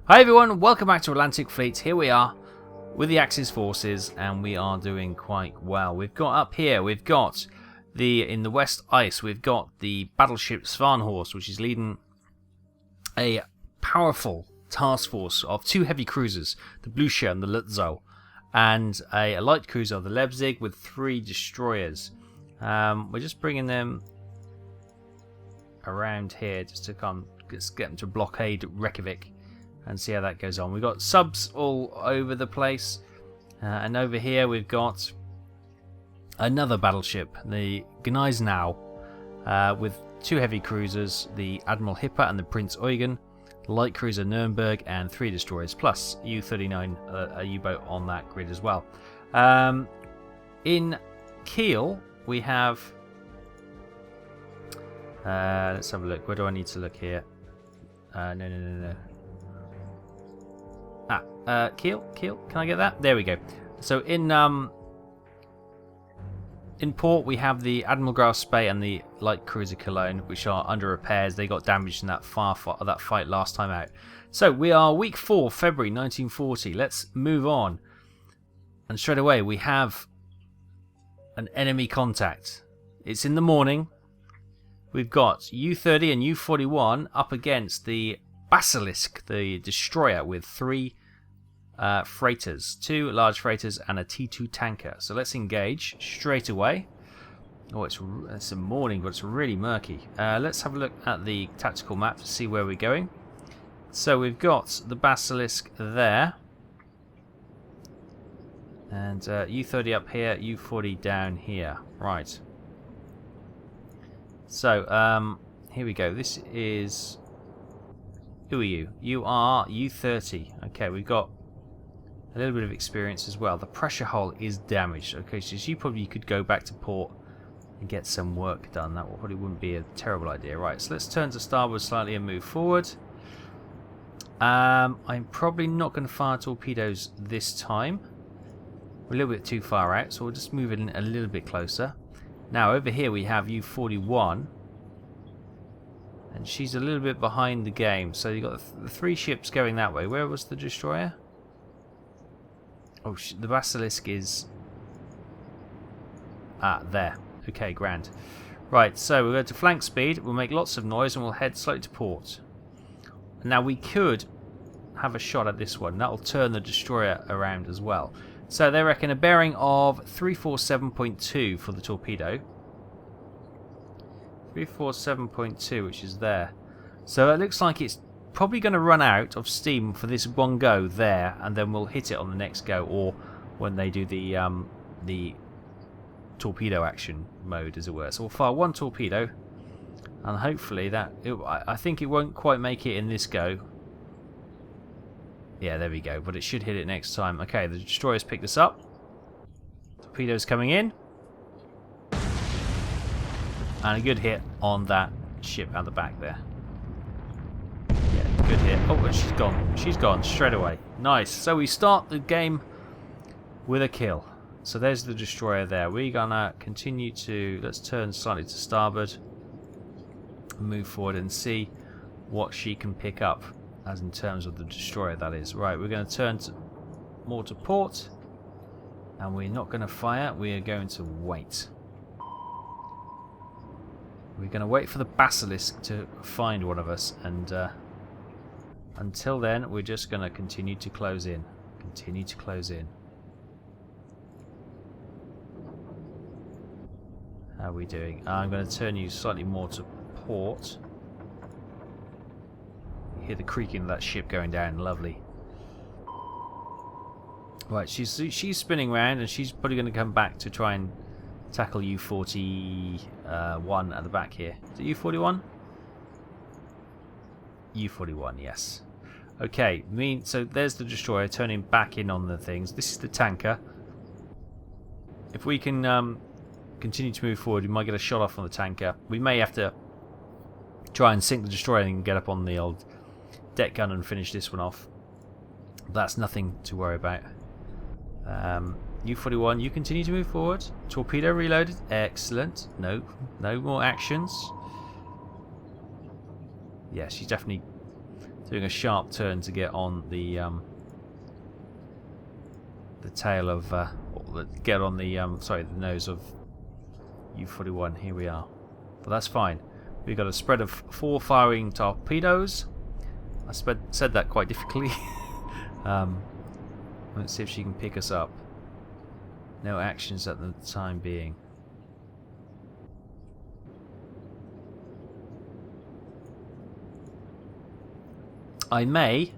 Hi everyone, welcome back to Atlantic Fleet. Here we are with the Axis forces and we are doing quite well. We've got up here, we've got in the West Ice, we've got the battleship Svanhorst, which is leading a powerful task force of two heavy cruisers, the Blucher and the Lutzow, and a light cruiser, the Leipzig, with three destroyers. We're just bringing them around here just to get them to blockade Reykjavik and see how that goes on. We've got subs all over the place, and over here we've got another battleship, the Gneisenau, with two heavy cruisers, the Admiral Hipper and the Prince Eugen, light cruiser Nuremberg, and three destroyers, plus U-39, a U-boat on that grid as well. In Kiel we have, let's have a look. Where do I need to look here? No. Kiel, can I get that? There we go. So in port we have the Admiral Graf Spee and the light cruiser Cologne, which are under repairs. They got damaged in that fight last time out. So we are week 4, February 1940. Let's move on. And straight away we have an enemy contact. It's in the morning. We've got U-30 and U-41 up against the Basilisk, the destroyer, with three freighters, two large freighters and a T2 tanker. So let's engage straight away. Oh, it's a morning, but it's really murky. Let's have a look at the tactical map to see where we're going. So we've got the Basilisk there, and U-30 up here, U-40 down here. Right. So here we go. This is... Who are you? You are U-30. Okay, we've got a little bit of experience as well. The pressure hull is damaged. Okay, so you probably could go back to port and get some work done. That probably wouldn't be a terrible idea. Right, so let's turn to starboard slightly and move forward. I'm probably not going to fire torpedoes this time. We're a little bit too far out, so we'll just move it in a little bit closer. Now, over here we have U-41. And she's a little bit behind the game. So you've got the three ships going that way. Where was the destroyer? Oh, the Basilisk is... there. Okay, grand. Right, so we'll go to flank speed. We'll make lots of noise and we'll head slowly to port. Now we could have a shot at this one. That'll turn the destroyer around as well. So they reckon a bearing of 347.2 for the torpedo. 347.2, which is there. So it looks like it's probably going to run out of steam for this one go there, and then we'll hit it on the next go, or when they do the torpedo action mode, as it were. So we'll fire one torpedo, and hopefully I think it won't quite make it in this go. Yeah, there we go. But it should hit it next time. Okay, the destroyer's picked us up. Torpedo's coming in. And a good hit on that ship at the back there. Yeah, good hit. Oh, and she's gone. She's gone straight away. Nice. So we start the game with a kill. So there's the destroyer there. We're gonna continue to... Let's turn slightly to starboard. Move forward and see what she can pick up. As in terms of the destroyer, that is. Right, we're going to turn more to port. And we're not going to fire. We are going to wait. We're going to wait for the Basilisk to find one of us, and until then we're just going to continue to close in. Continue to close in. How are we doing? I'm going to turn you slightly more to port. You hear the creaking of that ship going down. Lovely. Right, she's spinning around, and she's probably going to come back to try and tackle U-41 at the back here. Is it U-41? U-41, yes. Okay, so there's the destroyer turning back in on the things. This is the tanker. If we can continue to move forward, we might get a shot off on the tanker. We may have to try and sink the destroyer and get up on the old deck gun and finish this one off. That's nothing to worry about. U-41, you continue to move forward. Torpedo reloaded. Excellent. No more actions. Yeah, she's definitely doing a sharp turn to get on the tail of, get on the sorry, the nose of U-41. Here we are, but that's fine. We've got a spread of 4 firing torpedoes. I said that quite difficultly. Let's see if she can pick us up. No actions at the time being. I may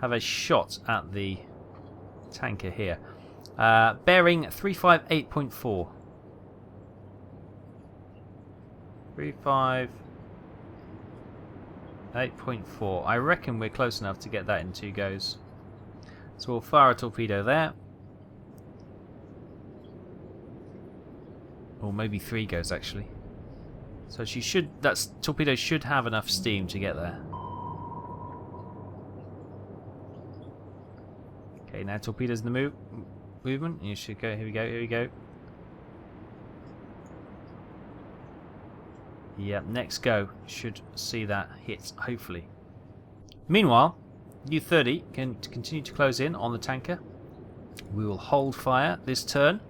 have a shot at the tanker here. Bearing 358.4. 358.4. I reckon we're close enough to get that in 2 goes. So we'll fire a torpedo there. Or maybe 3 goes actually. So she should, that torpedo should have enough steam to get there. Okay, now torpedoes in the movement. You should go, here we go, here we go. Yep, next go should see that hit, hopefully. Meanwhile, U-30 can continue to close in on the tanker. We will hold fire this turn,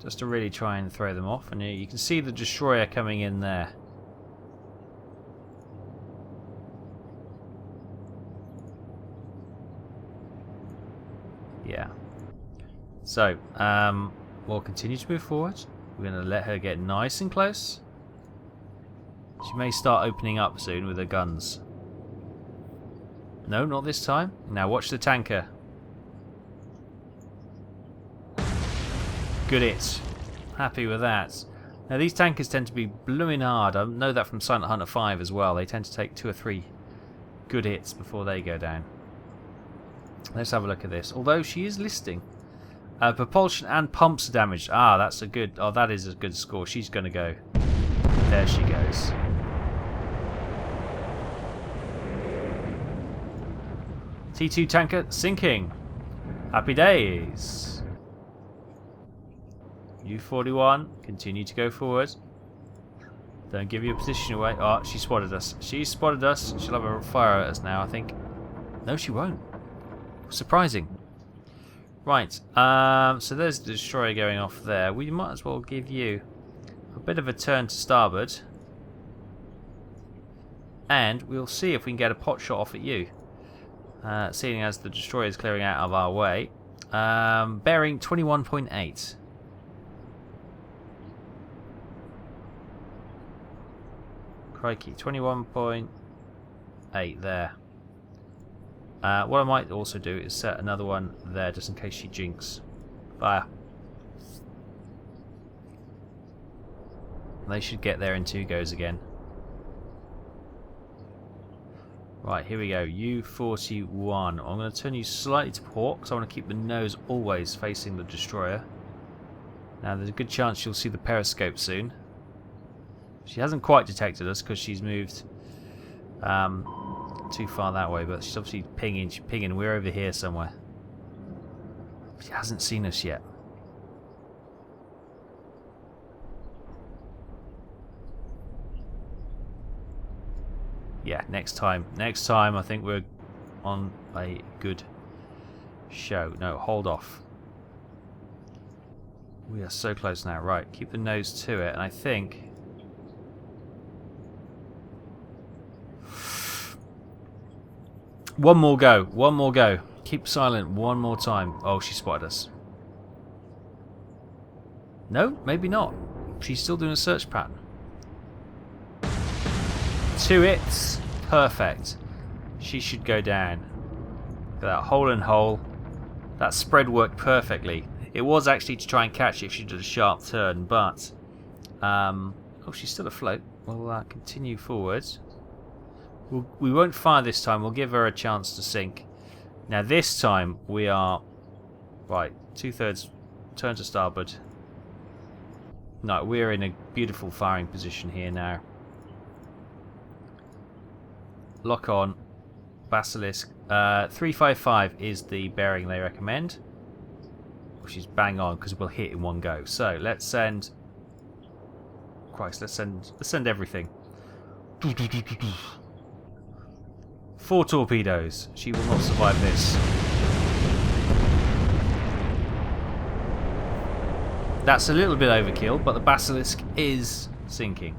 just to really try and throw them off. And you can see the destroyer coming in there. Yeah. So, we'll continue to move forward. We're going to let her get nice and close. She may start opening up soon with her guns. No, not this time. Now watch the tanker. Good hit. Happy with that. Now these tankers tend to be blooming hard. I know that from Silent Hunter 5 as well. They tend to take 2 or 3 good hits before they go down. Let's have a look at this. Although she is listing. Propulsion and pumps are damaged. Ah, that's a good... Oh, that is a good score. She's going to go. There she goes. T2 tanker sinking. Happy days. U-41, continue to go forward. Don't give your position away. Oh, she spotted us. She spotted us. She'll have a fire at us now, I think. No, she won't. Surprising. Right, so there's the destroyer going off there. We might as well give you a bit of a turn to starboard. And we'll see if we can get a pot shot off at you. Seeing as the destroyer is clearing out of our way. Bearing 21.8. Crikey, 21.8 there. What I might also do is set another one there just in case she jinx. Fire. They should get there in 2 goes again. Right, here we go. U-41. I'm going to turn you slightly to port because I want to keep the nose always facing the destroyer. Now, there's a good chance you'll see the periscope soon. She hasn't quite detected us because she's moved too far that way, but she's obviously pinging. She's pinging. We're over here somewhere. She hasn't seen us yet. Yeah, next time. Next time, I think we're on a good show. No, hold off. We are so close now. Right, keep the nose to it, and I think... One more go. One more go. Keep silent one more time. Oh, she spotted us. No, maybe not. She's still doing a search pattern. 2 hits. Perfect. She should go down. Look at that hole and hole. That spread worked perfectly. It was actually to try and catch it if she did a sharp turn, but... oh, she's still afloat. We'll continue forward. We won't fire this time. We'll give her a chance to sink. Now this time we are... Right, 2/3 turn to starboard. No, we're in a beautiful firing position here now. Lock on. Basilisk. 355 is the bearing they recommend. Which is bang on because we'll hit in 1 go. So let's send... Christ, let's send everything. 4 torpedoes. She will not survive this. That's a little bit overkill, but the Basilisk is sinking.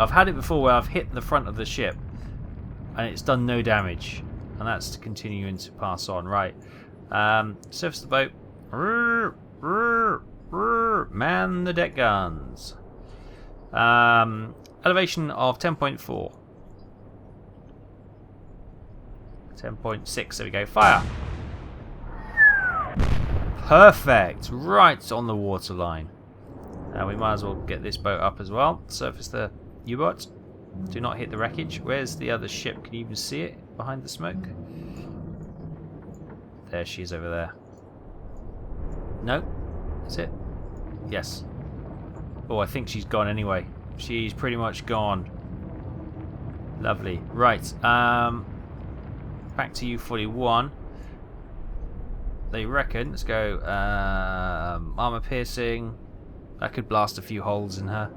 I've had it before where I've hit the front of the ship and it's done no damage. And that's continuing to pass on. Right. Surface the boat. Man the deck guns. Elevation of 10.4. 10.6. There we go. Fire. Perfect. Right on the waterline. We might as well get this boat up as well. Surface the U-boat. Do not hit the wreckage. Where's the other ship? Can you even see it behind the smoke? There she is over there. No? Is it? Yes. Oh, I think she's gone anyway. She's pretty much gone. Lovely. Right. Back to U41. They reckon. Let's go. Armor piercing. That could blast a few holes in her.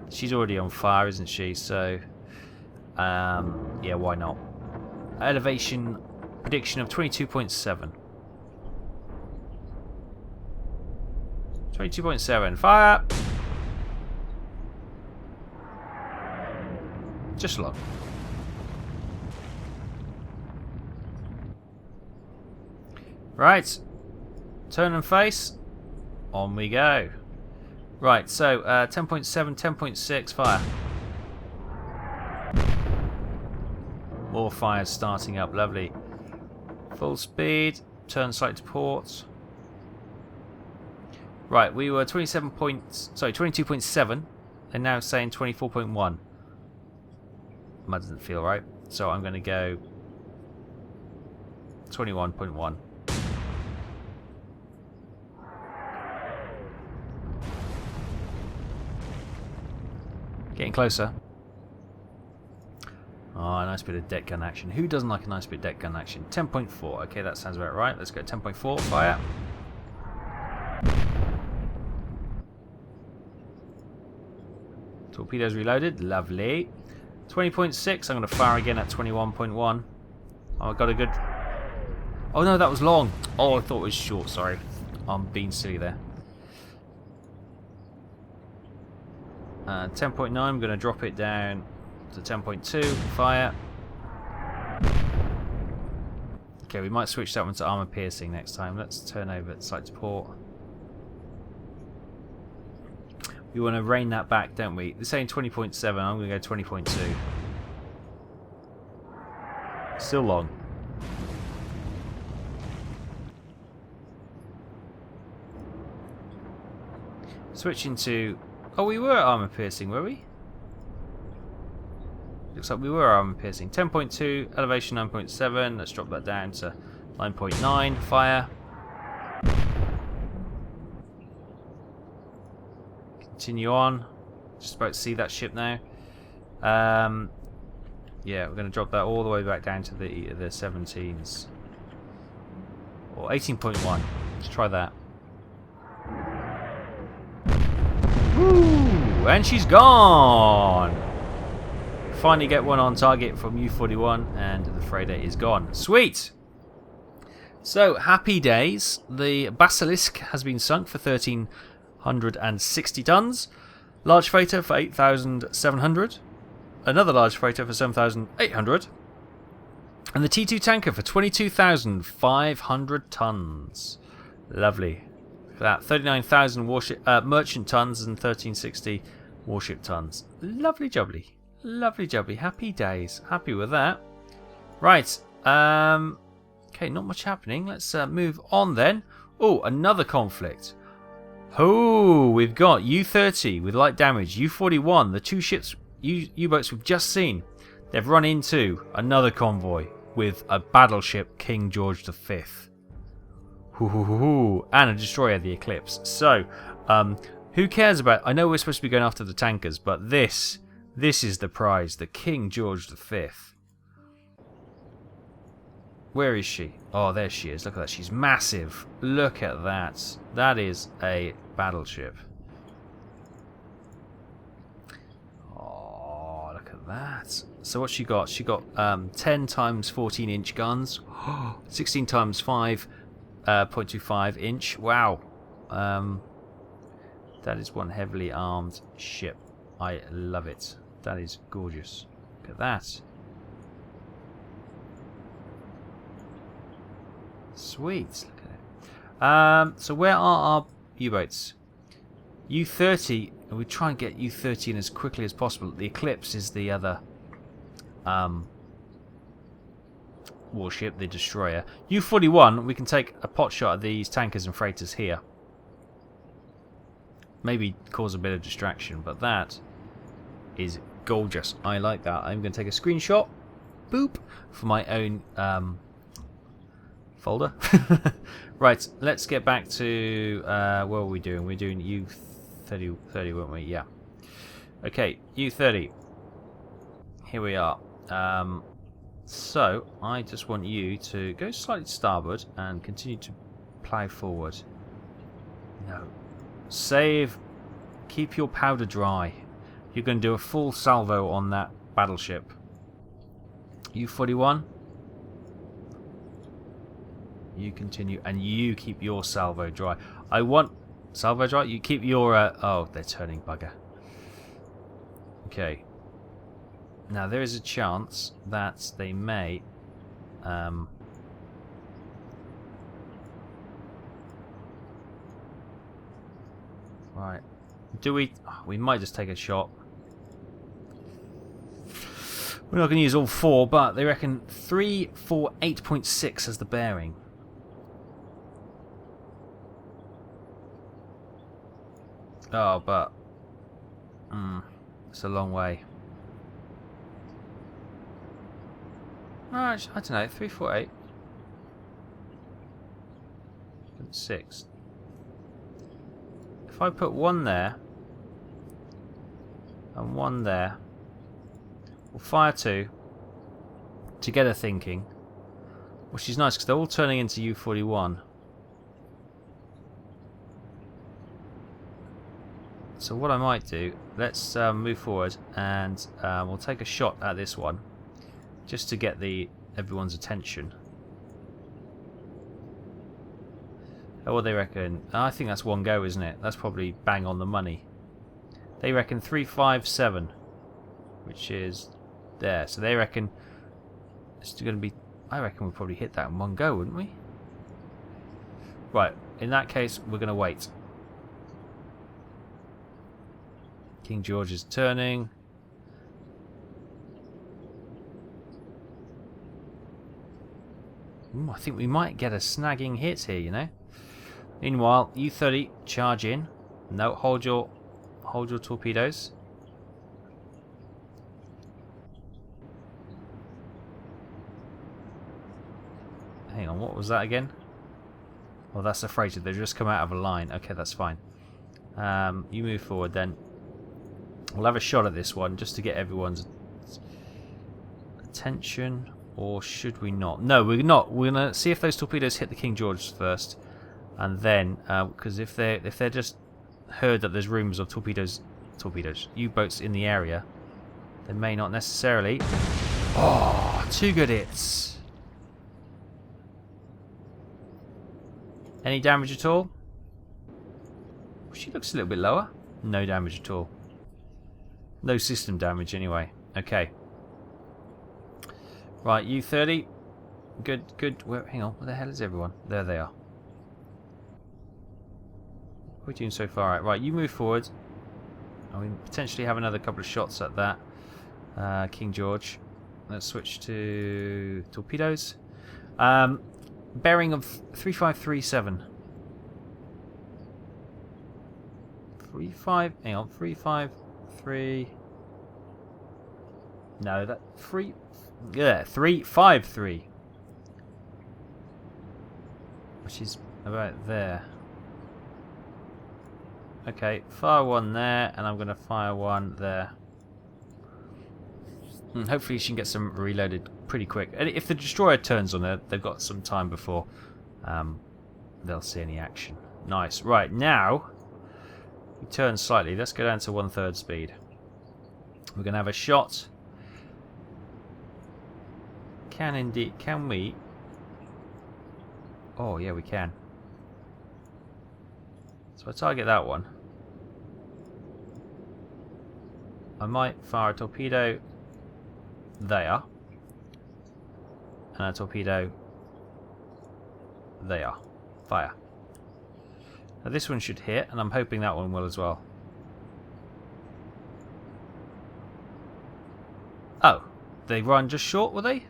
She's already on fire, isn't she? So, yeah, why not? Elevation prediction of 22.7. 22.7. Fire! Just look. Right. Turn and face. On we go. Right, so 10.7, 10.6, fire. More fires starting up, lovely. Full speed, turn slightly to port. Right, we were 22.7. They're now saying 24.1. That doesn't feel right, so I'm going to go 21.1. Getting closer. Oh, a nice bit of deck gun action. Who doesn't like a nice bit of deck gun action? 10.4. Okay, that sounds about right. Let's go 10.4. Fire. Torpedoes reloaded. Lovely. 20.6. I'm going to fire again at 21.1. Oh, I got a good... Oh, no, that was long. Oh, I thought it was short. Sorry. I'm being silly there. 10.9, I'm going to drop it down to 10.2, fire. Okay, we might switch that one to armor piercing next time. Let's turn over at site to port. We want to rein that back, don't we? They're saying 20.7, I'm going to go 20.2. Still long. Switching to... Oh, we were armor piercing, were we? Looks like we were armor piercing. 10.2, elevation 9.7. Let's drop that down to 9.9. Fire. Continue on. Just about to see that ship now. Yeah, we're going to drop that all the way back down to the 17s. Or 18.1. Let's try that. Woo! And she's gone! Finally get one on target from U41 and the freighter is gone. Sweet! So, happy days. The Basilisk has been sunk for 1,360 tons. Large freighter for 8,700. Another large freighter for 7,800. And the T2 tanker for 22,500 tons. Lovely. For that, 39,000 warship merchant tons and 1,360 warship tons. Lovely jubbly. Lovely jubbly. Happy days. Happy with that. Right. Okay, not much happening. Let's move on then. Oh, another conflict. Oh, we've got U-30 with light damage. U-41, the two ships, U-boats we've just seen. They've run into another convoy with a battleship, King George V. And a destroyer, the Eclipse. So, who cares about... I know we're supposed to be going after the tankers, but this is the prize, the King George V. Where is she? Oh, there she is. Look at that. She's massive. Look at that. That is a battleship. Oh, look at that. that. So what's she got? She got 10 times 14-inch guns, 16 times 5.25 inch. Wow. That is one heavily armed ship. I love it. That is gorgeous. Look at that. Sweet. Look at it. So where are our U-boats? U-30. We try and get U-30 in as quickly as possible. The Eclipse is the other warship, the destroyer. U-41. We can take a pot shot at these tankers and freighters here. Maybe cause a bit of distraction, but that is gorgeous. I like that. I'm going to take a screenshot, boop, for my own folder. Right, let's get back to what were we doing? We're doing U30, weren't we? Yeah. Okay, U30. Here we are. So I just want you to go slightly starboard and continue to plough forward. No. Save. Keep your powder dry. You're going to do a full salvo on that battleship. U-41. You continue and you keep your salvo dry. I want salvo dry. You keep your. Oh, they're turning, bugger. Okay. Now there is a chance that they may. Right. Do we... Oh, we might just take a shot. We're not going to use all four, but they reckon 348.6 as the bearing. Oh, but... it's a long way. I don't know, 348. 6. If I put one there and one there, we'll fire two together thinking, which is nice because they're all turning into U-41. So what I might do, let's move forward and we'll take a shot at this one just to get everyone's attention. Oh, what they reckon? I think that's one go, isn't it? That's probably bang on the money. They reckon 357, which is there. So they reckon it's going to be... I reckon we'll probably hit that in one go, wouldn't we? Right, in that case, we're going to wait. King George is turning. Ooh, I think we might get a snagging hit here, you know. Meanwhile, U-30, charge in. No, hold your torpedoes. Hang on, what was that again? Oh, that's a freighter. They've just come out of a line. Okay, that's fine. You move forward then. We'll have a shot at this one just to get everyone's attention. Or should we not? No, we're not. We're gonna see if those torpedoes hit the King George first, and then because if they're just heard that there's rumours of U-boats in the area, they may not necessarily. Oh, two good hits. Any damage at all? She looks a little bit lower. No damage at all. No system damage anyway. Okay. Right, U-30. Good, good. Hang on, where the hell is everyone? There they are. What are we doing so far? Right, you move forward. And we potentially have another couple of shots at that. King George. Let's switch to torpedoes. Bearing of 3537. 353. No, that 353. Which is about there. Okay, fire one there, and I'm going to fire one there. And hopefully she can get some reloaded pretty quick. And if the destroyer turns on her, they've got some time before they'll see any action. Nice. Right, now we turn slightly. Let's go down to 1/3 speed. We're going to have a shot can indeed. Can we? Oh, yeah, we can. So I target that one. I might fire a torpedo there. And a torpedo there. Fire. Now this one should hit, and I'm hoping that one will as well. Oh, they run just short, were they?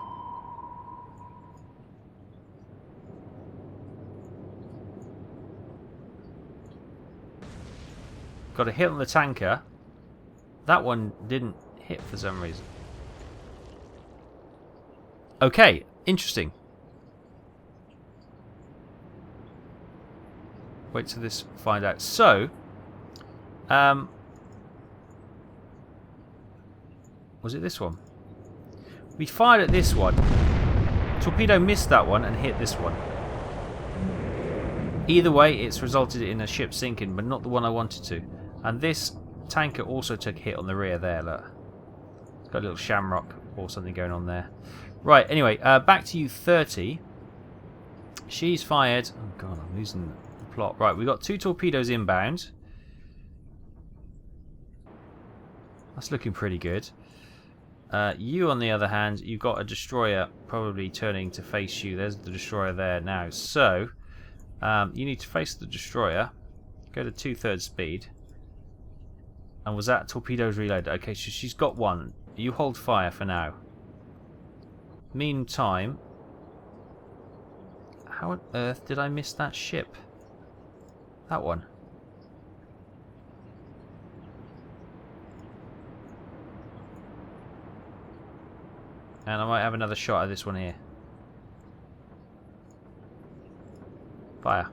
Got a hit on the tanker. That one didn't hit for some reason. Okay, interesting. Wait till this find out. So, was it this one? We fired at this one. Torpedo missed that one and hit this one. Either way, it's resulted in a ship sinking, but not the one I wanted to. And this tanker also took a hit on the rear there, look. It's got a little shamrock or something going on there. Right, anyway, back to U-30. She's fired. Oh god, I'm losing the plot. Right, we've got 2 torpedoes inbound. That's looking pretty good. You, on the other hand, you've got a destroyer probably turning to face you. There's the destroyer there now. So, you need to face the destroyer. Go to 2/3 speed. And was that torpedoes reloaded? Okay, so she's got one. You hold fire for now. Meantime, how on earth did I miss that ship? That one. And I might have another shot at this one here. Fire.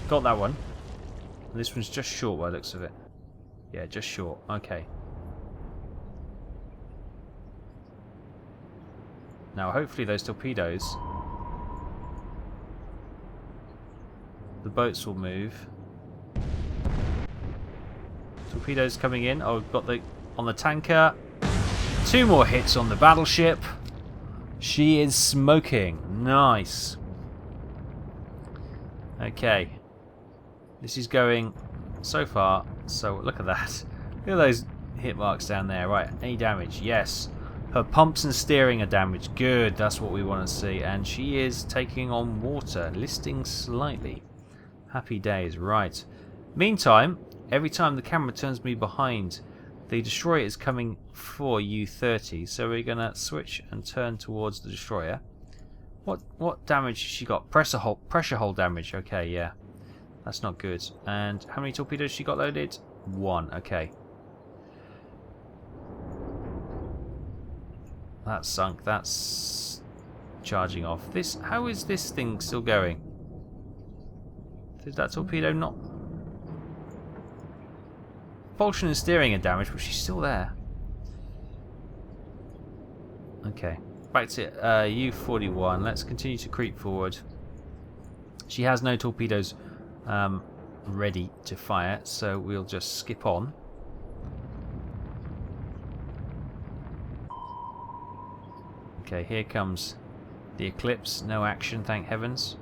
Got that one. This one's just short by the looks of it. Yeah, just short. Okay. Now, hopefully those torpedoes... the boats will move. Torpedoes coming in. Oh, we've got the... on the tanker. 2 more hits on the battleship. She is smoking. Nice. Okay. This is going so far. So look at that. Look at those hit marks down there. Right, any damage? Yes. Her pumps and steering are damaged. Good, that's what we want to see. And she is taking on water, listing slightly. Happy days, right. Meantime, every time the camera turns me behind, the destroyer is coming for U-30. So we're going to switch and turn towards the destroyer. What damage has she got? Pressure hull damage. Okay, yeah. That's not good. And how many torpedoes she got loaded? 1. Okay. That's sunk. That's charging off. How is this thing still going? Did that torpedo not... Propulsion and steering are damaged, but she's still there. Okay. Back to U-41. Let's continue to creep forward. She has no torpedoes ready to fire, so we'll just skip on. Okay, here comes the Eclipse. No action, thank heavens.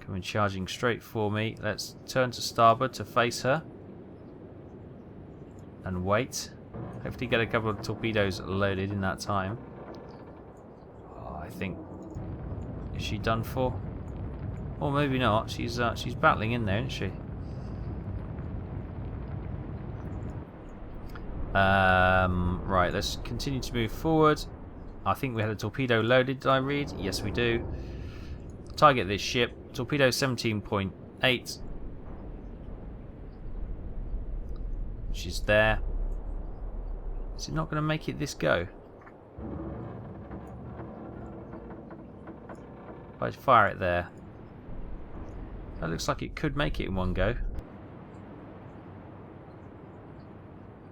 Coming charging straight for me. Let's turn to starboard to face her. And wait. Hopefully get a couple of torpedoes loaded in that time. Oh, I think... Is she done for? Or maybe not. She's battling in there, isn't she? Right, let's continue to move forward. I think we had a torpedo loaded, did I read? Yes, we do. Target this ship. Torpedo 17.8. She's there. Is it not going to make it this go? If I fire it there. That looks like it could make it in one go.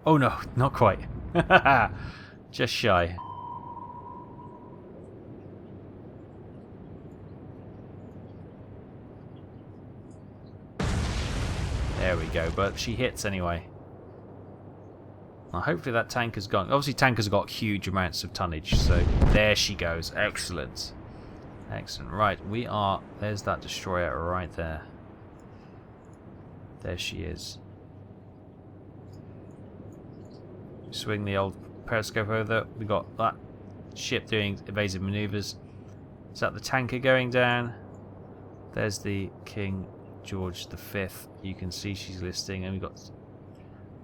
Oh no, not quite. Just shy. There we go, but she hits anyway. Well, hopefully that tanker's gone. Obviously tankers have got huge amounts of tonnage, so there she goes. Excellent. Excellent. Right, we are... There's that destroyer right there. There she is. Swing the old periscope over. We got that ship doing evasive maneuvers. Is that the tanker going down? There's the King George V. You can see she's listing, and we've got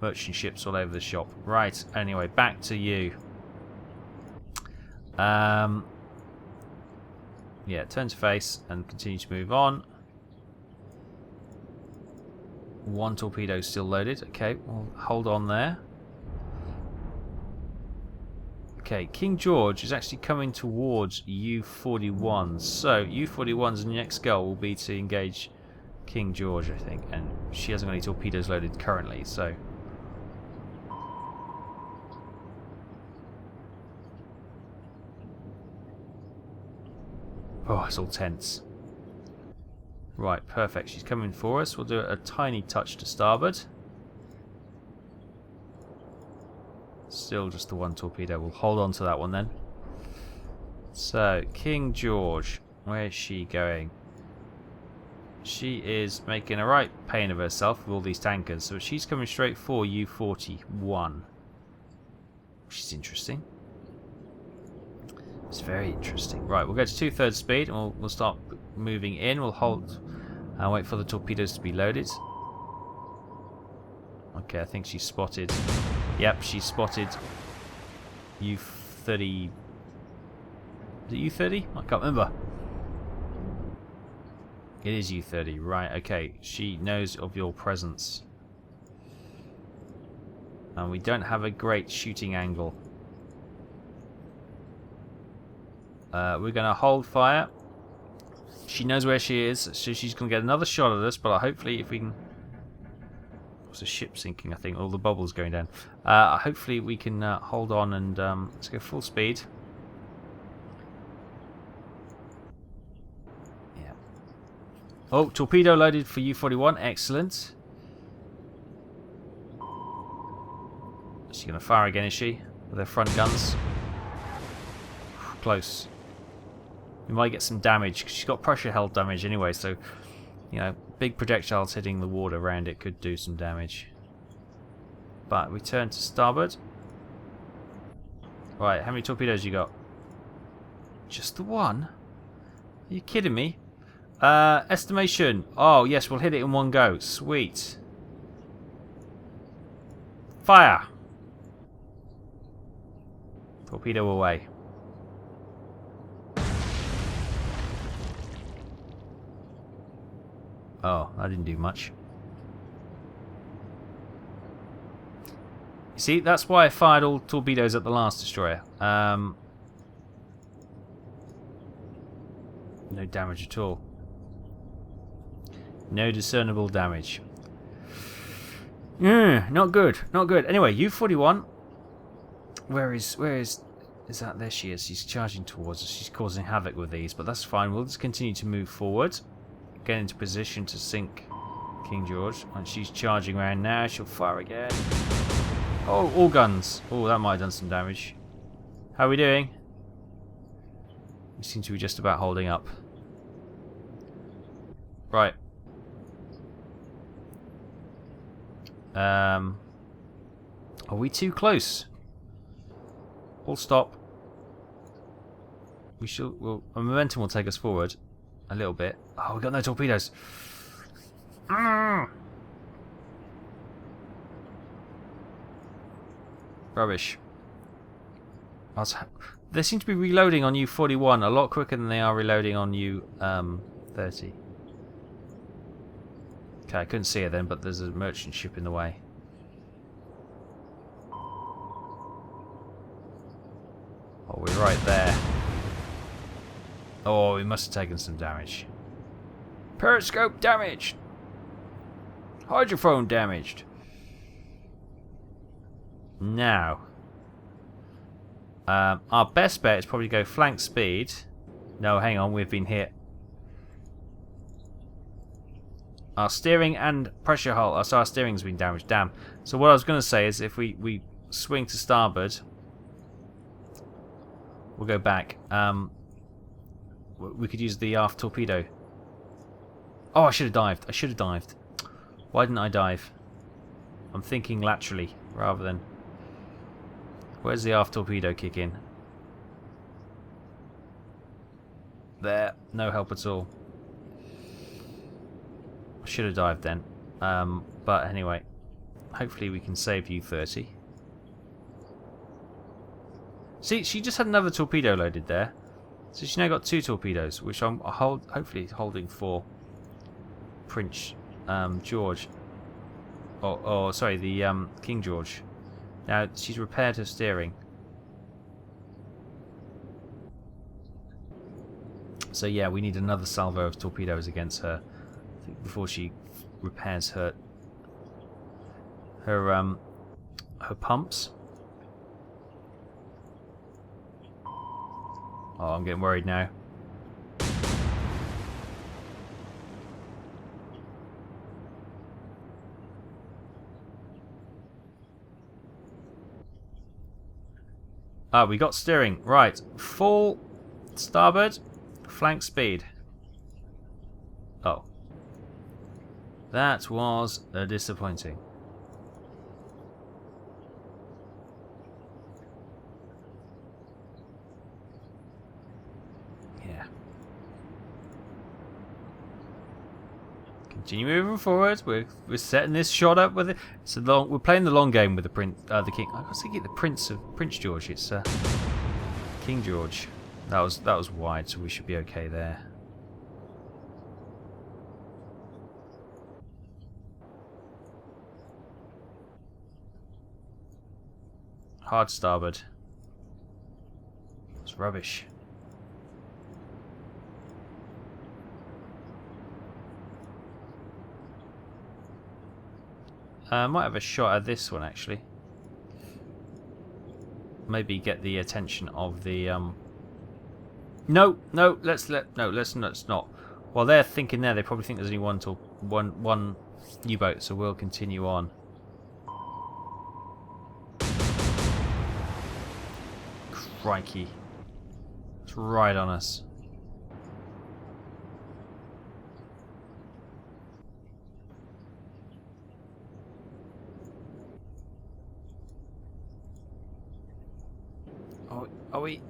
merchant ships all over the shop. Right, anyway, back to you. Yeah, turn to face and continue to move on. One torpedo still loaded. Okay, we'll hold on there. Okay, King George is actually coming towards U-41. So, U-41's next goal will be to engage King George, I think. And she hasn't got any torpedoes loaded currently, so... Oh, it's all tense. Right, perfect. She's coming for us. We'll do a tiny touch to starboard. Still just the one torpedo. We'll hold on to that one then. So, King George. Where is she going? She is making a right pain of herself with all these tankers. So she's coming straight for U-41. Which is interesting. It's very interesting. Right, we'll go to 2/3 speed and we'll start moving in. We'll hold and wait for the torpedoes to be loaded. Okay, I think she's spotted. Yep, she's spotted U-30. Is it U-30? I can't remember. It is U-30, right, okay. She knows of your presence. And we don't have a great shooting angle. We're going to hold fire. She knows where she is, so she's going to get another shot at us, but hopefully if we can... What's the ship sinking, I think? All the bubbles going down. Hopefully we can hold on and let's go full speed. Yeah. Oh, torpedo loaded for U-41. Excellent. She's going to fire again, is she? With her front guns. Close. We might get some damage because she's got pressure held damage anyway, so you know, big projectiles hitting the water around it could do some damage. But we turn to starboard. Right, how many torpedoes you got? Just the one? Are you kidding me? Estimation. Oh yes, we'll hit it in one go. Sweet. Fire. Torpedo away. Oh, that didn't do much. You see, that's why I fired all torpedoes at the last destroyer. No damage at all. No discernible damage. Not good, not good. Anyway, U-41. Where is that? There she is. She's charging towards us. She's causing havoc with these, but that's fine. We'll just continue to move forward. Get into position to sink King George. And she's charging around now. She'll fire again. Oh, all guns. Oh, that might have done some damage. How are we doing? We seem to be just about holding up. Right. Are we too close? We'll stop. We should. Well, a momentum will take us forward a little bit. Oh, we got no torpedoes. Rubbish. They seem to be reloading on U-41 a lot quicker than they are reloading on U-30. Okay, I couldn't see it then, but there's a merchant ship in the way. Oh, we're right there. Oh, we must have taken some damage. Periscope damaged. Hydrophone damaged. Now, our best bet is probably to go flank speed. No, hang on, we've been hit. Our steering and pressure hull. So our steering's been damaged. Damn. So what I was going to say is if we swing to starboard, we'll go back. We could use the aft torpedo. Oh, I should have dived. I should have dived. Why didn't I dive? I'm thinking laterally rather than... Where's the aft torpedo kick in? There. No help at all. I should have dived then. But anyway. Hopefully we can save U-30. See, she just had another torpedo loaded there. So she's now got 2 torpedoes, which I'm hopefully holding for Prince George. Or sorry, the King George. Now she's repaired her steering. So yeah, we need another salvo of torpedoes against her, I think, before she repairs her pumps. Oh, I'm getting worried now. Ah, we got steering. Right. Full starboard. Flank speed. Oh. That was disappointing. Yeah. Continue moving forward. We're setting this shot up with it. It's a long. We're playing the long game with the king. I was thinking the Prince George. It's King George. That was wide, so we should be okay there. Hard starboard. It's rubbish. I might have a shot at this one actually. Maybe get the attention of the No, let's not. While they're thinking there, they probably think there's only one U-boat, so we'll continue on. Crikey. It's right on us.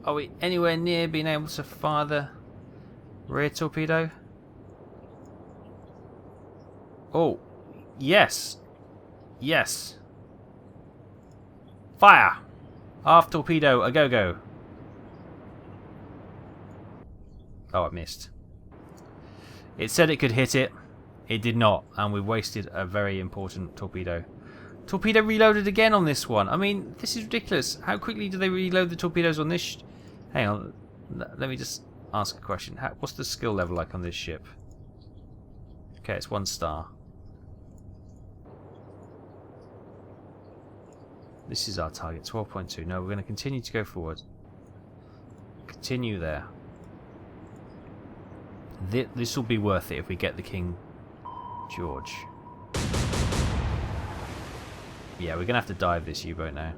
Are we anywhere near being able to fire the rear torpedo? Oh, yes. Yes. Fire! Aft torpedo, a go-go. Oh, it missed. It said it could hit it. It did not, and we wasted a very important torpedo. Torpedo reloaded again on this one. I mean, this is ridiculous. How quickly do they reload the torpedoes on this? Hang on. Let me just ask a question. What's the skill level like on this ship? Okay, it's 1 star. This is our target, 12.2. No, we're going to continue to go forward. Continue there. This will be worth it if we get the King George. Yeah, we're going to have to dive this U-boat now.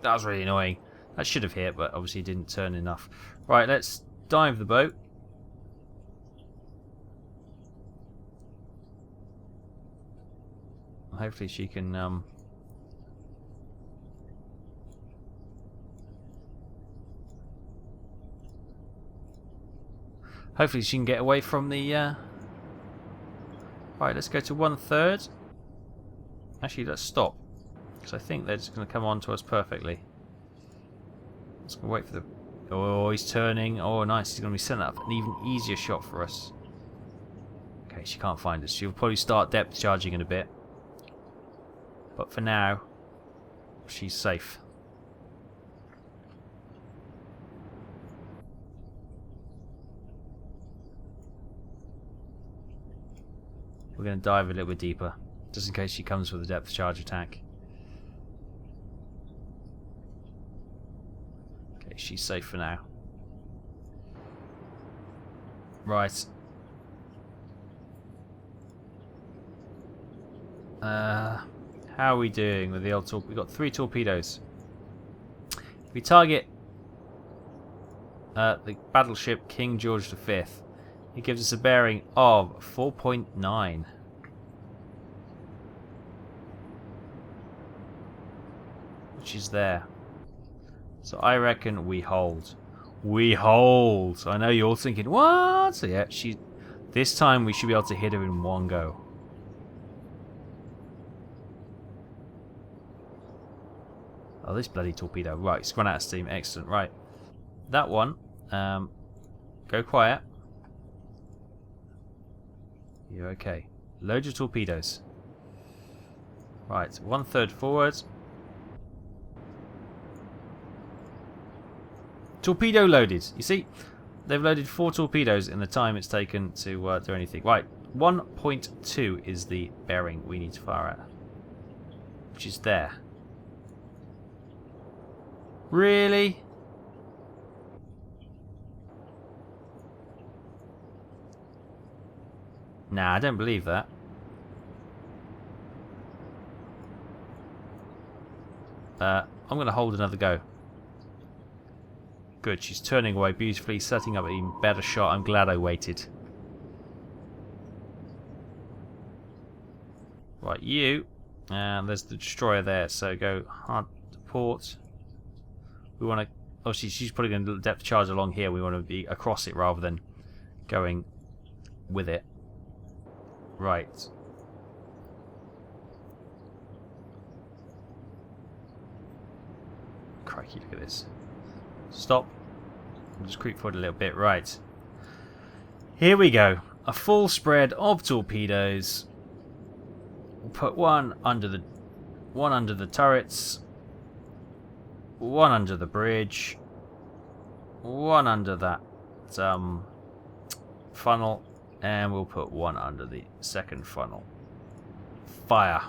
That was really annoying. That should have hit, but obviously didn't turn enough. Right, let's dive the boat. Hopefully she can... Hopefully she can get away from the... Right, let's go to 1/3. Actually, let's stop. Because I think they're just going to come on to us perfectly. Let's go wait for the... Oh, he's turning. Oh, nice. He's going to be setting up an even easier shot for us. Okay, she can't find us. She'll probably start depth charging in a bit. But for now, she's safe. We're going to dive a little bit deeper, just in case she comes with a depth charge attack. she's safe for now. Right. How are we doing with the old torpedo? We've got 3 torpedoes. If we target the battleship King George V, it gives us a bearing of 4.9. Which is there. So I reckon we hold. We hold! I know you're all thinking, what? So yeah, this time we should be able to hit her in one go. Oh, this bloody torpedo. Right, it's run out of steam. Excellent. Right. That one. Go quiet. You're okay. Load your torpedoes. Right, 1/3 forward. Torpedo loaded. You see, they've loaded 4 torpedoes in the time it's taken to do anything. Right, 1.2 is the bearing we need to fire at. Which is there. Really? Nah, I don't believe that. I'm going to hold another go. Good, she's turning away beautifully, setting up an even better shot. I'm glad I waited. Right, you. And there's the destroyer there, so go hard to port. We want to... Oh, she's putting a depth charge along here. We want to be across it rather than going with it. Right. Crikey, look at this. Stop. I'll just creep forward a little bit. Right. Here we go. A full spread of torpedoes. We'll put one under the turrets. One under the bridge. One under that funnel. And we'll put one under the second funnel. Fire.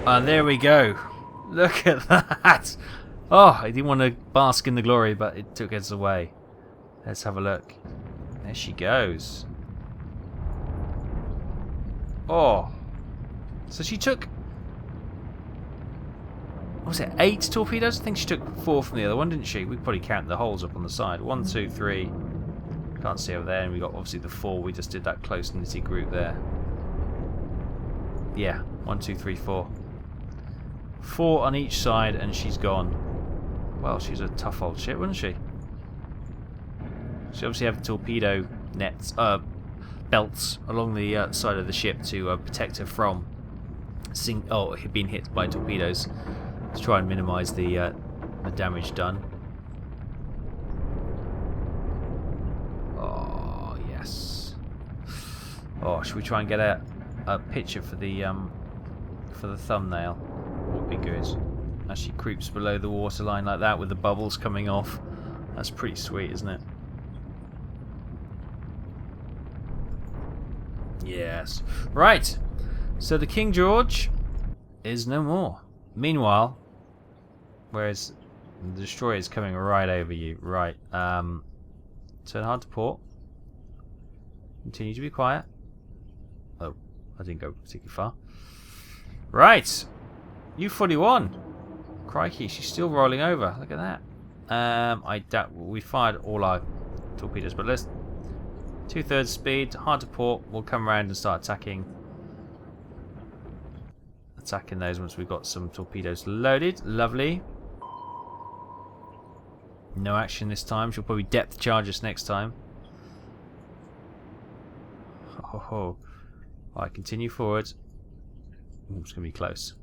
And there we go. Look at that. Oh, I didn't want to bask in the glory, but it took us away. Let's have a look. There she goes. Oh. So she took... What was it? 8 torpedoes? I think she took 4 from the other one, didn't she? We could probably count the holes up on the side. 1, 2, 3. Can't see over there. And we got obviously the 4. We just did that close knitty group there. Yeah. 1, 2, 3, 4. 4 on each side, and she's gone. Well, she's a tough old ship, wasn't she? She obviously have torpedo nets, belts along the side of the ship to protect her from being hit by torpedoes, to try and minimise the damage done. Oh yes. Oh, should we try and get a picture for the thumbnail? Would be good. As she creeps below the waterline like that with the bubbles coming off. That's pretty sweet, isn't it? Yes. Right. So the King George is no more. Meanwhile, whereas the destroyer is coming right over you. Right. Turn hard to port. Continue to be quiet. Oh, I didn't go particularly far. Right. U-41. Crikey, she's still rolling over. Look at that. I doubt we fired all our torpedoes, but let's 2/3 speed, hard to port. We'll come around and start attacking those once we've got some torpedoes loaded. Lovely. No action this time. She'll probably depth charge us next time. Oh, right, continue forward. Ooh, it's going to be close.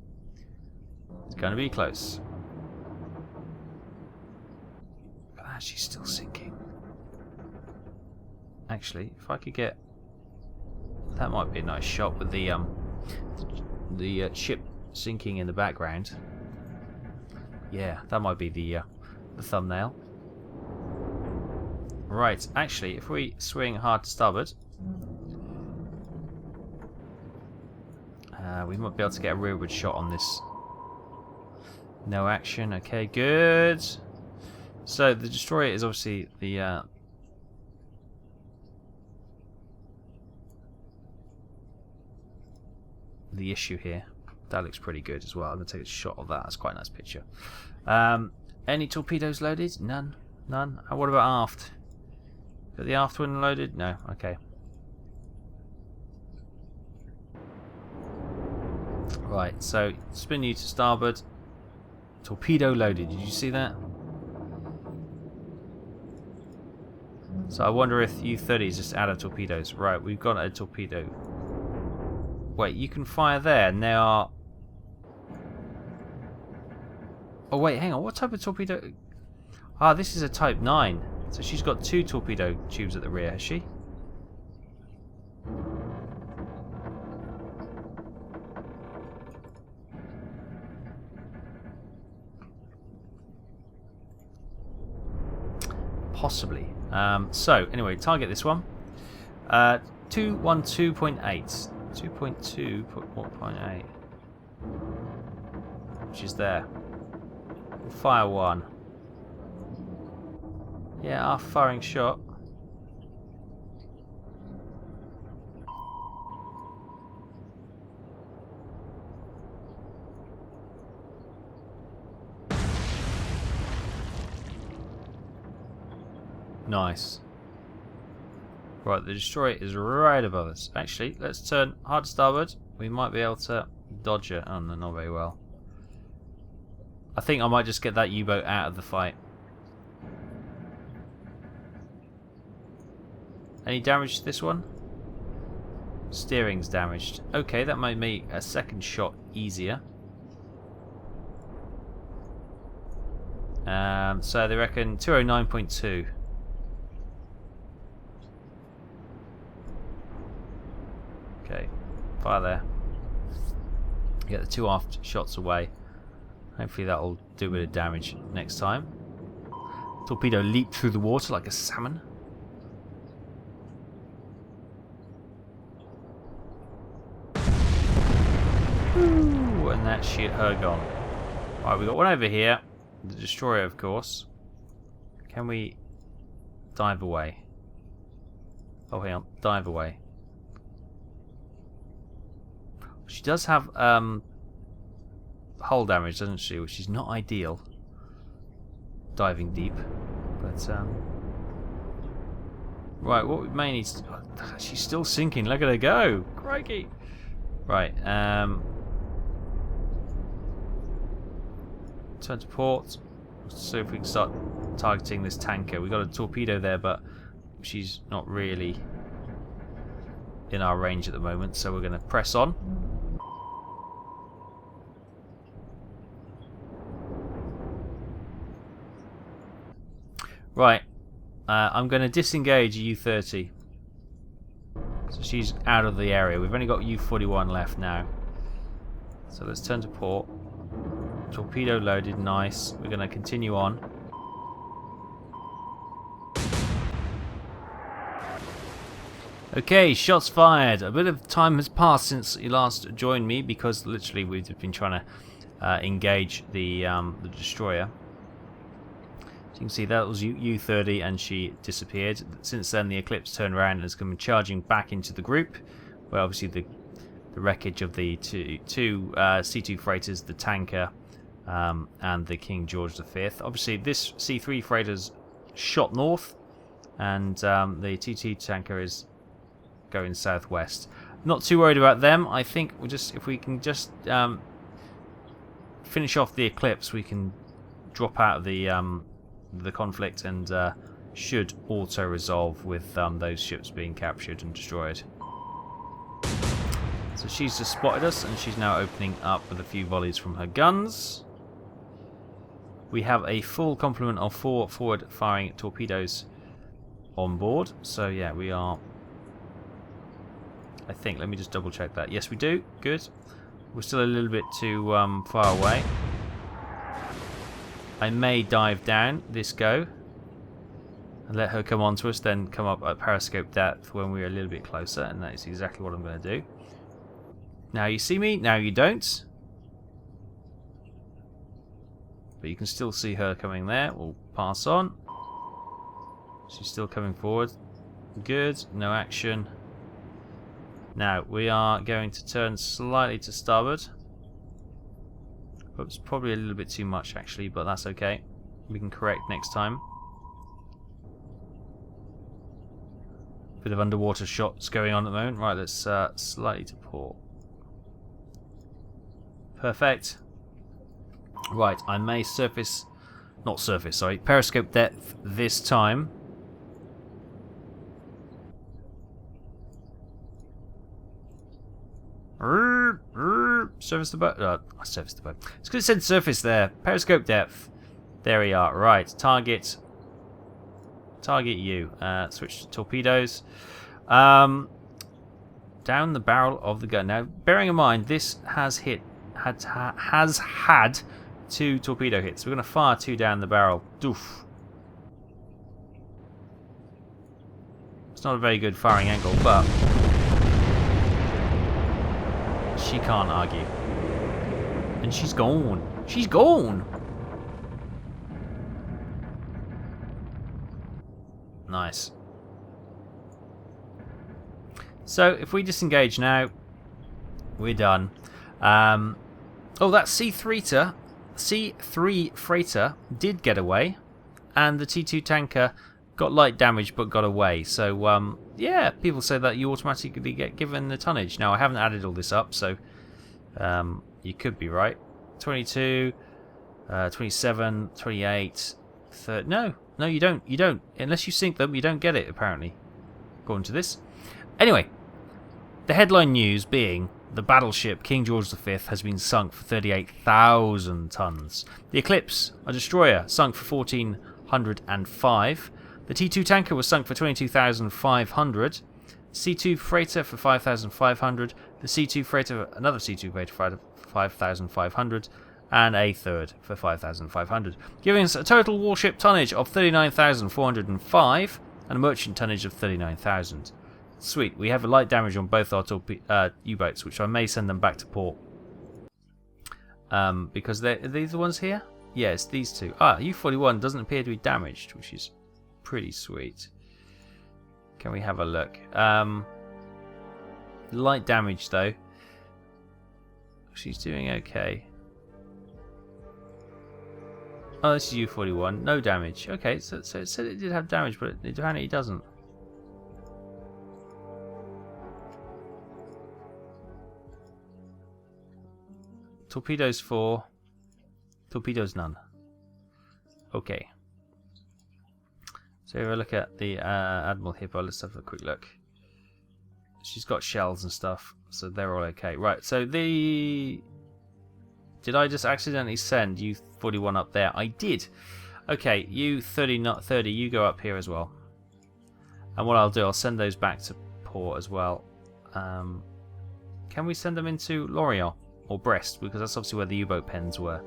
It's going to be close. Ah, she's still sinking. Actually, if I could get... That might be a nice shot with the ship sinking in the background. Yeah, that might be the thumbnail. Right, actually, if we swing hard to starboard, We might be able to get a rearward shot on this. No action. Okay, good. So the destroyer is obviously the issue here. That looks pretty good as well. I'm going to take a shot of that. That's quite a nice picture. Any torpedoes loaded? None. None. What about aft? Got the aft one loaded? No. Okay. Right, so spin you to starboard. Torpedo loaded. Did you see that? So I wonder if U-30 is just out of torpedoes. Right, we've got a torpedo. Wait, you can fire there, and they are... Oh wait, hang on. What type of torpedo? Ah, this is a Type 9. So she's got 2 torpedo tubes at the rear, has she? Possibly. So, anyway, target this one. 212.8. 2.2.8. Which is there. We'll fire one. Yeah, our firing shot. Nice. Right, the destroyer is right above us. Actually, let's turn hard to starboard. We might be able to dodge it. Oh, no, not very well. I think I might just get that U-boat out of the fight. Any damage to this one? Steering's damaged. Okay, that might make a second shot easier. So they reckon 209.2. Okay, fire there. Get the 2 aft shots away. Hopefully that'll do a bit of damage next time. Torpedo leaped through the water like a salmon. Ooh, and that's her gone. Right, we got one over here. The destroyer, of course. Can we dive away? Oh, hang on. Dive away. She does have hull damage, doesn't she? Which is not ideal. Diving deep. But, right, what we may need to... Oh, she's still sinking. Look at her go. Crikey. Right, turn to port. Let's see if we can start targeting this tanker. We've got a torpedo there, but she's not really in our range at the moment, so we're going to press on. Right, I'm going to disengage U-30. So she's out of the area. We've only got U-41 left now. So let's turn to port. Torpedo loaded, nice. We're going to continue on. Okay, shots fired. A bit of time has passed since you last joined me because literally we've been trying to engage the destroyer. So you can see that was U-30 and she disappeared. Since then the Eclipse turned around and has come charging back into the group, where obviously the wreckage of the two C2 freighters, the tanker and the King George V. Obviously this C3 freighter's shot north and the T2 tanker is going southwest. Not too worried about them. I think we'll just, if we can just finish off the Eclipse, we can drop out of the conflict and should auto resolve with those ships being captured and destroyed. So she's just spotted us and she's now opening up with a few volleys from her guns. We have a full complement of 4 forward firing torpedoes on board. So yeah, we are, I think, let me just double check that. Yes, we do. Good. We're still a little bit too far away. I may dive down this go and let her come on to us, then come up at periscope depth when we're a little bit closer, and that is exactly what I'm going to do. Now you see me, now you don't. But you can still see her coming there. We'll pass on. She's still coming forward. Good, no action. Now, we are going to turn slightly to starboard. Oops, probably a little bit too much actually, but that's okay. We can correct next time. Bit of underwater shots going on at the moment. Right, let's slightly to port. Perfect. Right, I may periscope depth this time. Surface the boat. Surface the boat. It's because it said surface there. Periscope depth. There we are. Right, target you. Switch to torpedoes. Down the barrel of the gun. Now, bearing in mind, this has had 2 torpedo hits. We're going to fire 2 down the barrel. Doof. It's not a very good firing angle, but she can't argue. And she's gone. She's gone! Nice. So, if we disengage now, we're done. Oh, that C3 freighter did get away, and the T2 tanker got light damage but got away. So, yeah, people say that you automatically get given the tonnage. Now, I haven't added all this up, so you could be right. 22, 27, 28, 30. No, you don't. You don't. Unless you sink them, you don't get it, apparently, according to this. Anyway, the headline news being the battleship King George V has been sunk for 38,000 tons. The Eclipse, a destroyer, sunk for 1,405. The T2 tanker was sunk for 22,500. C2 freighter for 5,500. The C2 freighter, another C2 freighter for 5,500. And a third for 5,500. Giving us a total warship tonnage of 39,405 and a merchant tonnage of 39,000. Sweet, we have a light damage on both our U-boats, which I may send them back to port. Because are these the ones here? Yes, these two. U-41 doesn't appear to be damaged, which is pretty sweet. Can we have a look? Light damage, though. She's doing okay. Oh, this is U-41. No damage. Okay, so it said it did have damage, but apparently it doesn't. Torpedoes 4. Torpedoes none. Okay. So if I look at the Admiral Hippo, let's have a quick look. She's got shells and stuff, so they're all okay. Right, so the... Did I just accidentally send U-41 up there? I did. Okay, U-30, not 30, you go up here as well. And what I'll do, I'll send those back to port as well. Can we send them into Lorient or Brest? Because that's obviously where the U-boat pens were.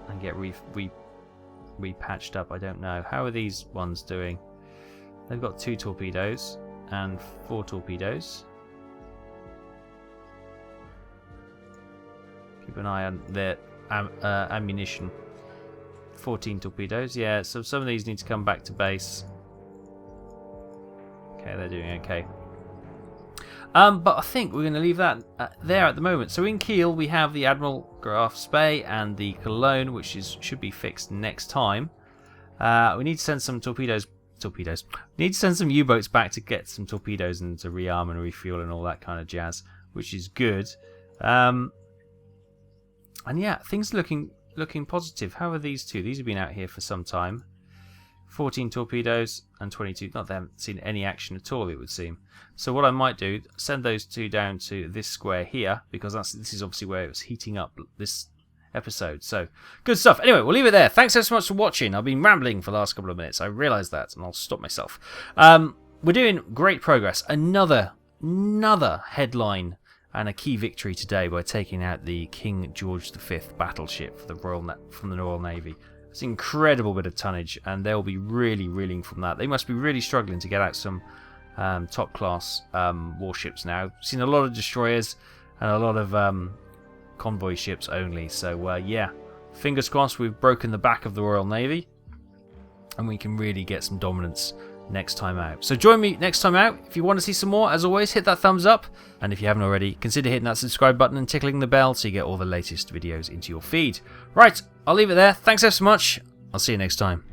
And get repatched up, I don't know. How are these ones doing? They've got 2 torpedoes and 4 torpedoes. Keep an eye on their ammunition. 14 torpedoes. Yeah, so some of these need to come back to base. Okay, they're doing okay. But I think we're going to leave that there at the moment. So in Kiel we have the Admiral Graf Spee and the Cologne, which should be fixed next time. We need to send some torpedoes. We need to send some U-boats back to get some torpedoes and to rearm and refuel and all that kind of jazz, which is good. And yeah, things are looking positive. How are these two? These have been out here for some time. 14 torpedoes and 22. Not they haven't seen any action at all, it would seem. So what I might do, send those 2 down to this square here, because this is obviously where it was heating up this episode. So good stuff. Anyway, we'll leave it there. Thanks so much for watching. I've been rambling for the last couple of minutes. I realise that, and I'll stop myself. We're doing great progress. Another headline and a key victory today by taking out the King George V battleship for from the Royal Navy. It's an incredible bit of tonnage, and they'll be really reeling from that. They must be really struggling to get out some top-class warships now. We've seen a lot of destroyers, and a lot of convoy ships only. So yeah, fingers crossed we've broken the back of the Royal Navy, and we can really get some dominance next time out. So join me next time out. If you want to see some more, as always, hit that thumbs up, and if you haven't already, consider hitting that subscribe button and tickling the bell so you get all the latest videos into your feed. Right, I'll leave it there. Thanks ever so much. I'll see you next time.